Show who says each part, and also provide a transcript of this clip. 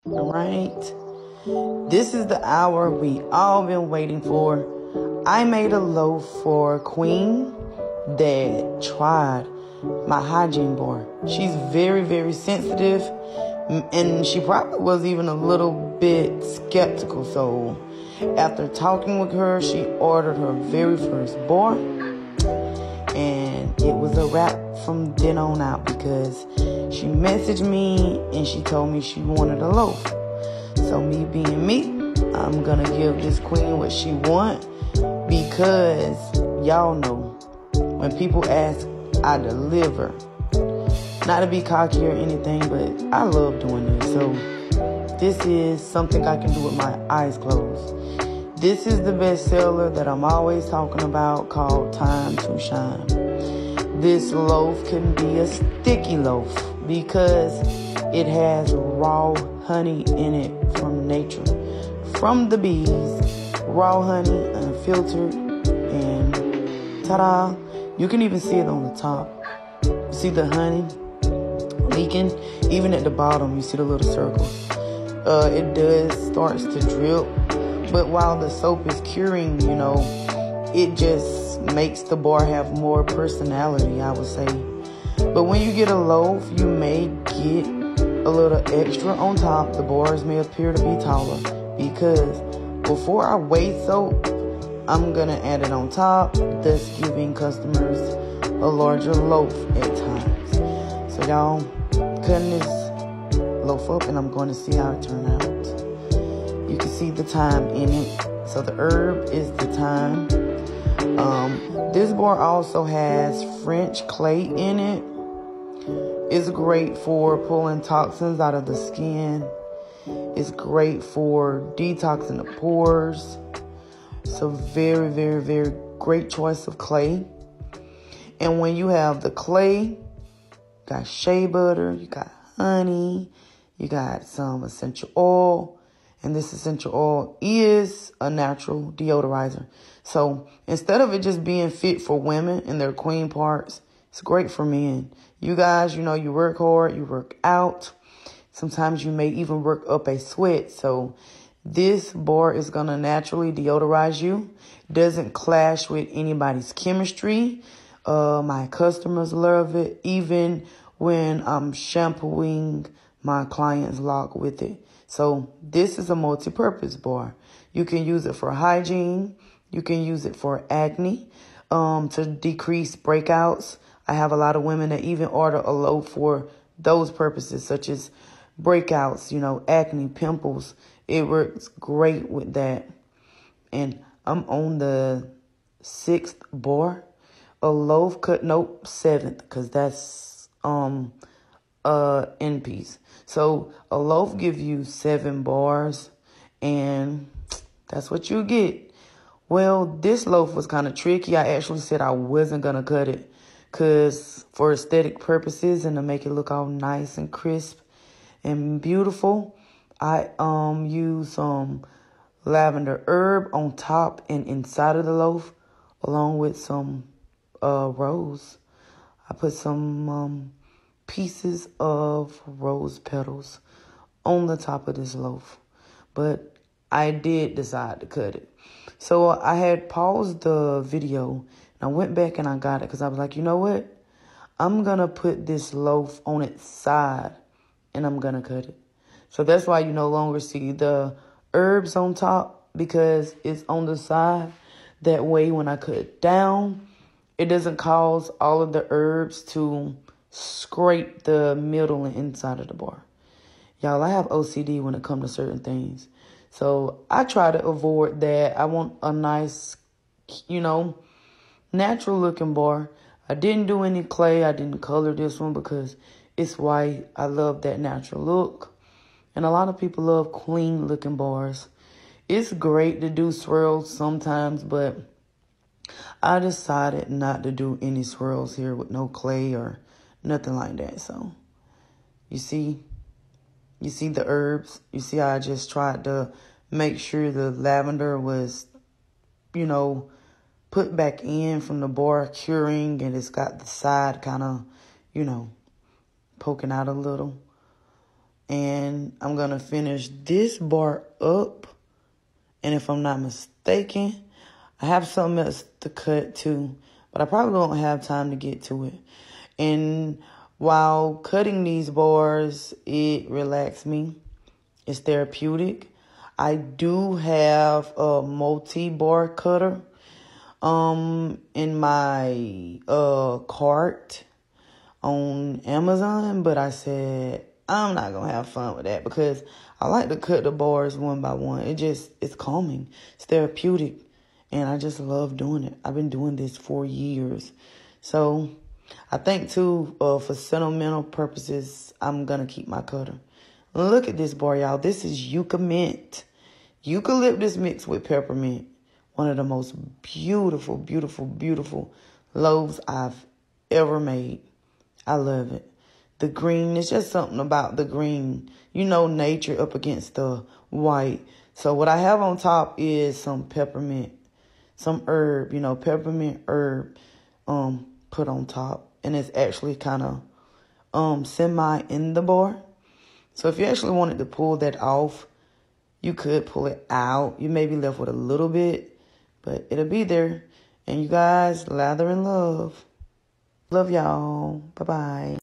Speaker 1: All right. This is the hour we all been waiting for. I made a loaf for Queen that tried my hygiene bar. She's very, very sensitive, and she probably was even a little bit skeptical. So after talking with her, she ordered her very first bar, and it was a wrap from then on out because she messaged me and she told me she wanted a loaf. So me being me, I'm gonna give this queen what she want because y'all know when people ask, I deliver. Not to be cocky or anything, but I love doing this. So this is something I can do with my eyes closed. This is the bestseller that I'm always talking about called Time to Shine. This loaf can be a sticky loaf because it has raw honey in it from nature, from the bees, raw honey, unfiltered, and ta-da, you can even see it on the top. You see the honey leaking, even at the bottom, you see the little circles. It does starts to drip, but while the soap is curing, it just makes the bar have more personality, I would say. But when you get a loaf, you may get a little extra on top. The bars may appear to be taller because before I weigh soap, I'm gonna add it on top, thus giving customers a larger loaf at times. So y'all, cutting this loaf up and I'm going to see how it turns out. You can see the thyme in it. So the herb is the thyme. This bar also has French clay in it. It's great for pulling toxins out of the skin. It's great for detoxing the pores. So very, very, very great choice of clay. And when you have the clay, you got shea butter, you got honey, you got some essential oil. And this essential oil is a natural deodorizer. So instead of it just being fit for women and their queen parts, it's great for men. You guys, you work hard, you work out. Sometimes you may even work up a sweat. So this bar is going to naturally deodorize you. Doesn't clash with anybody's chemistry. My customers love it. Even when I'm shampooing my clients' lock with it. So this is a multi-purpose bar. You can use it for hygiene. You can use it for acne, to decrease breakouts. I have a lot of women that even order a loaf for those purposes, such as breakouts, acne, pimples. It works great with that. And I'm on the 6th bar. A loaf cut, nope, 7th, because that's end piece. So a loaf gives you 7 bars, and that's what you get. Well, this loaf was kind of tricky. I actually said I wasn't going to cut it because for aesthetic purposes and to make it look all nice and crisp and beautiful, I used some lavender herb on top and inside of the loaf along with some rose. I put some pieces of rose petals on the top of this loaf, but I did decide to cut it. So I had paused the video and I went back and I got it because I was like, you know what? I'm going to put this loaf on its side and I'm going to cut it. So that's why you no longer see the herbs on top because it's on the side. That way when I cut it down, it doesn't cause all of the herbs to scrape the middle and inside of the bar. Y'all, I have OCD when it comes to certain things. So I try to avoid that. I want a nice, natural looking bar. I didn't do any clay. I didn't color this one because it's white. I love that natural look. And a lot of people love clean looking bars. It's great to do swirls sometimes, but I decided not to do any swirls here with no clay or nothing like that. So you see the herbs. You see how I just tried to make sure the lavender was, put back in from the bar curing, and it's got the side kind of, poking out a little. And I'm going to finish this bar up. And if I'm not mistaken, I have something else to cut too. But I probably won't have time to get to it. And while cutting these bars, it relaxes me. It's therapeutic. I do have a multi-bar cutter in my cart on Amazon, but I said I'm not gonna have fun with that because I like to cut the bars one by one. It's calming, it's therapeutic, and I just love doing it. I've been doing this for years. So I think too, for sentimental purposes, I'm gonna keep my cutter. Look at this bar, y'all. This is Yucca Mint. Eucalyptus mixed with peppermint. One of the most beautiful, beautiful, beautiful loaves I've ever made. I love it. The green, it's just something about the green. You know, nature up against the white. So what I have on top is some peppermint, some herb, peppermint herb put on top. And it's actually kind of semi in the bar. So if you actually wanted to pull that off, you could pull it out. You may be left with a little bit, but it'll be there. And you guys, lather in love. Love y'all. Bye-bye.